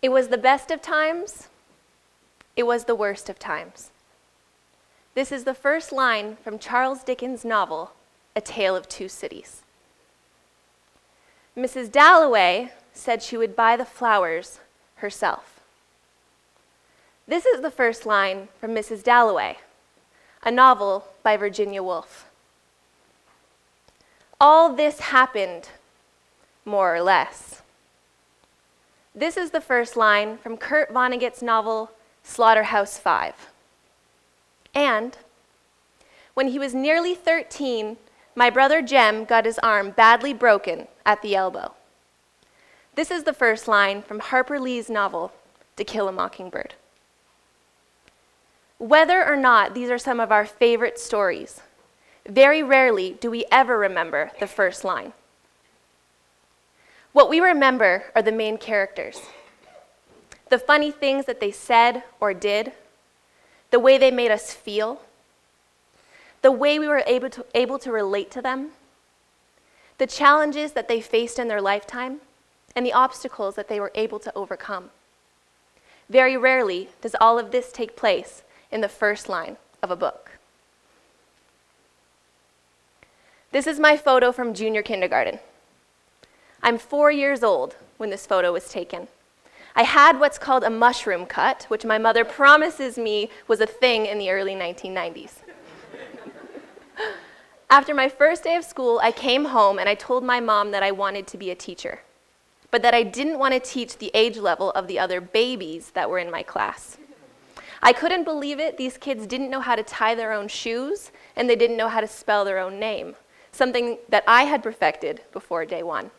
It was the best of times. It was the worst of times. This is the first line from Charles Dickens' novel, A Tale of Two Cities. Mrs. Dalloway said she would buy the flowers herself. This is the first line from Mrs. Dalloway, a novel by Virginia Woolf. All this happened, more or less. This is the first line from Kurt Vonnegut's novel, Slaughterhouse-Five. And when he was nearly 13, my brother Jem got his arm badly broken at the elbow. This is the first line from Harper Lee's novel, To Kill a Mockingbird. Whether or not these are some of our favorite stories, very rarely do we ever remember the first line. What we remember are the main characters, the funny things that they said or did, the way they made us feel, the way we were able to relate to them, the challenges that they faced in their lifetime, and the obstacles that they were able to overcome. Very rarely does all of this take place in the first line of a book. This is my photo from junior kindergarten. I'm 4 years old when this photo was taken. I had what's called a mushroom cut, which my mother promises me was a thing in the early 1990s. After my first day of school, I came home and I told my mom that I wanted to be a teacher, but that I didn't want to teach the age level of the other babies that were in my class. I couldn't believe it. These kids didn't know how to tie their own shoes, and they didn't know how to spell their own name, something that I had perfected before day one.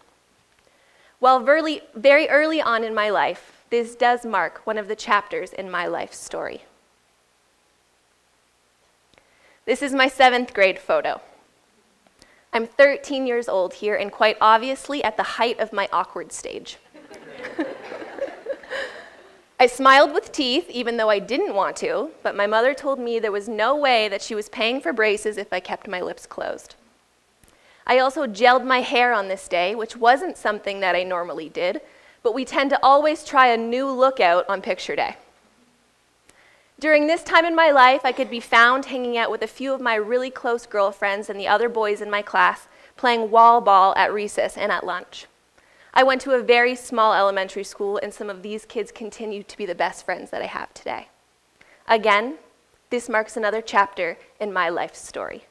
While very early on in my life, this does mark one of the chapters in my life story. This is my 7th grade photo. I'm 13 years old here, and quite obviously at the height of my awkward stage. I smiled with teeth, even though I didn't want to, but my mother told me there was no way that she was paying for braces if I kept my lips closed. I also gelled my hair on this day, which wasn't something that I normally did, but we tend to always try a new look out on picture day. During this time in my life, I could be found hanging out with a few of my really close girlfriends and the other boys in my class, playing wall ball at recess and at lunch. I went to a very small elementary school, and some of these kids continue to be the best friends that I have today. Again, this marks another chapter in my life story.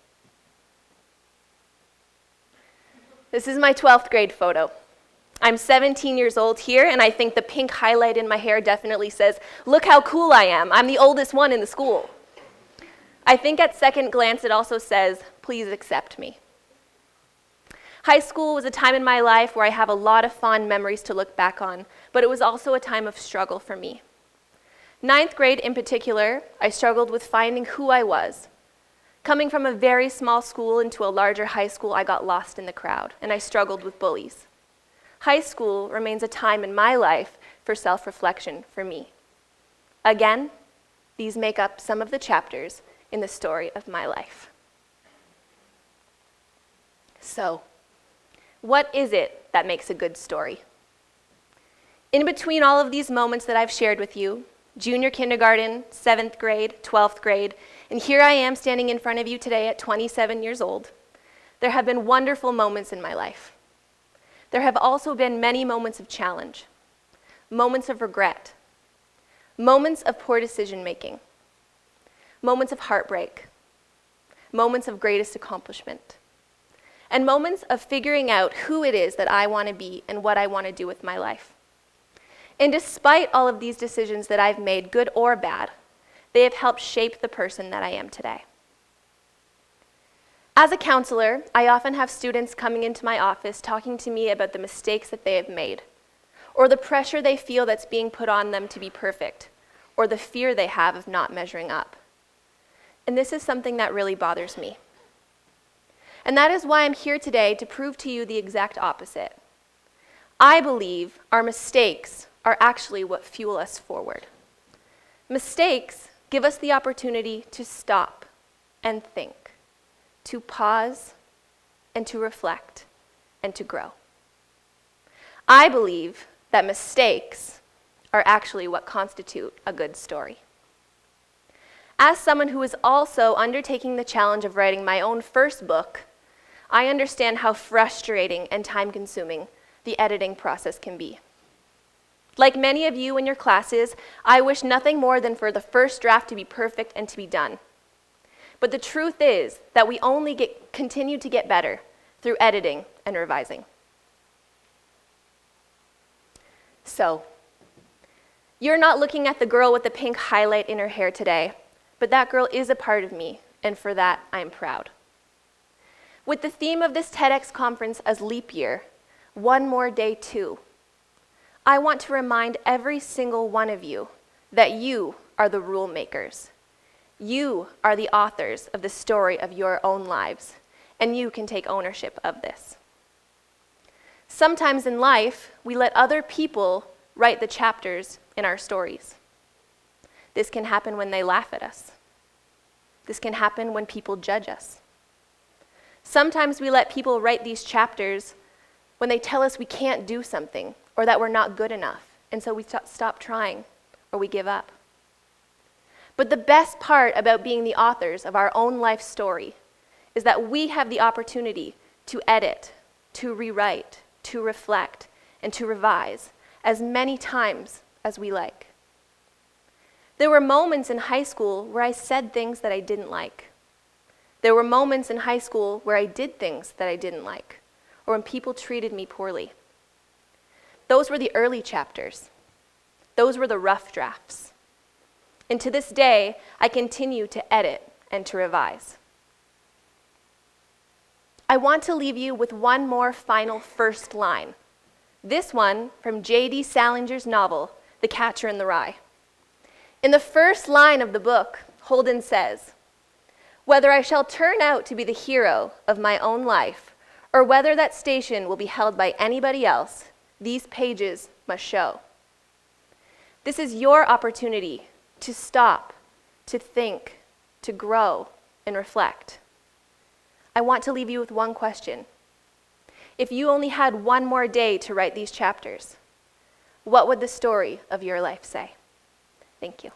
This is my 12th grade photo. I'm 17 years old here, and I think the pink highlight in my hair definitely says, "Look how cool I am. I'm the oldest one in the school." I think at second glance it also says, "Please accept me." High school was a time in my life where I have a lot of fond memories to look back on, but it was also a time of struggle for me. 9th grade in particular, I struggled with finding who I was. Coming from a very small school into a larger high school, I got lost in the crowd, and I struggled with bullies. High school remains a time in my life for self-reflection for me. Again, these make up some of the chapters in the story of my life. So, what is it that makes a good story? In between all of these moments that I've shared with you, junior kindergarten, 7th grade, 12th grade, and here I am standing in front of you today at 27 years old, there have been wonderful moments in my life. There have also been many moments of challenge, moments of regret, moments of poor decision-making, moments of heartbreak, moments of greatest accomplishment, and moments of figuring out who it is that I want to be and what I want to do with my life. And despite all of these decisions that I've made, good or bad, they have helped shape the person that I am today. As a counselor, I often have students coming into my office talking to me about the mistakes that they have made, or the pressure they feel that's being put on them to be perfect, or the fear they have of not measuring up. And this is something that really bothers me. And that is why I'm here today to prove to you the exact opposite. I believe our mistakes are actually what fuel us forward. Mistakes give us the opportunity to stop and think, to pause and to reflect and to grow. I believe that mistakes are actually what constitute a good story. As someone who is also undertaking the challenge of writing my own first book, I understand how frustrating and time-consuming the editing process can be. Like many of you in your classes, I wish nothing more than for the first draft to be perfect and to be done. But the truth is that we only continue to get better through editing and revising. So, you're not looking at the girl with the pink highlight in her hair today, but that girl is a part of me, and for that, I'm proud. With the theme of this TEDx conference as leap year, one more day too, I want to remind every single one of you that you are the rule makers. You are the authors of the story of your own lives, and you can take ownership of this. Sometimes in life, we let other people write the chapters in our stories. This can happen when they laugh at us. This can happen when people judge us. Sometimes we let people write these chapters when they tell us we can't do something or that we're not good enough, and so we stop trying or we give up. But the best part about being the authors of our own life story is that we have the opportunity to edit, to rewrite, to reflect, and to revise as many times as we like. There were moments in high school where I said things that I didn't like. There were moments in high school where I did things that I didn't like, or when people treated me poorly. Those were the early chapters. Those were the rough drafts. And to this day, I continue to edit and to revise. I want to leave you with one more final first line. This one from J.D. Salinger's novel, The Catcher in the Rye. In the first line of the book, Holden says, "Whether I shall turn out to be the hero of my own life, or whether that station will be held by anybody else, these pages must show." This is your opportunity to stop, to think, to grow, and reflect. I want to leave you with one question. If you only had one more day to write these chapters, what would the story of your life say? Thank you.